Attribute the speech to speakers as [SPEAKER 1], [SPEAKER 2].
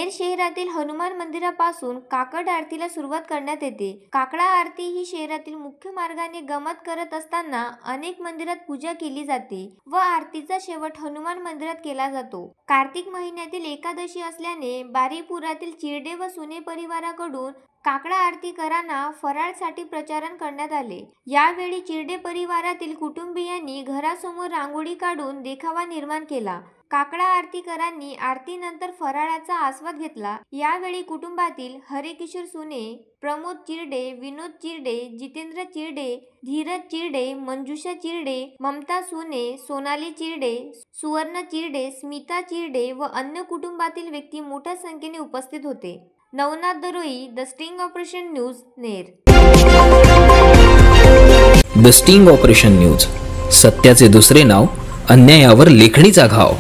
[SPEAKER 1] नेर शहरातील हनुमान मंदिरापासून काकड आरतीला सुरुवात करण्यात येते। काकडा आरती ही शहरातील मुख्य मार्गाने गमत करत असताना अनेक मंदिरात पूजा केली जाते व आरतीचा शेवट हनुमान मंदिरात केला जातो। कार्तिक महिन्यातील एकादशी असल्याने बारीपुरातील चिरडे व सुने परिवाराकडून काकडा आरतीकरांना फराळसाठी प्रचारण करण्यात आले। यावेळी चिरडे परिवारातील कुटुंबियांनी घरासमोर रांगोळी काढून देखावा निर्माण केला। काकडा आरतीकरांनी आरतीनंतर फराळाचा आस्वाद घेतला। यावेळी कुटुंबातील हरेकिशोर सुने, प्रमोद चिरडे, विनोद चिरडे, जितेंद्र चिरडे, धीरज चिरडे, मंजुषा चिरडे, ममता सुने, सोनाली चिरडे, सुवर्ण चिरडे, स्मिता चिरडे व अन्य कुटुंबातील व्यक्ती मोठ्या संख्येने उपस्थित होते। Navnath Daroi, the sting operation news, Ner.
[SPEAKER 2] The sting operation news, सत्याचे दुसरे नाव, अन्यायावर लेखणीचा घाव।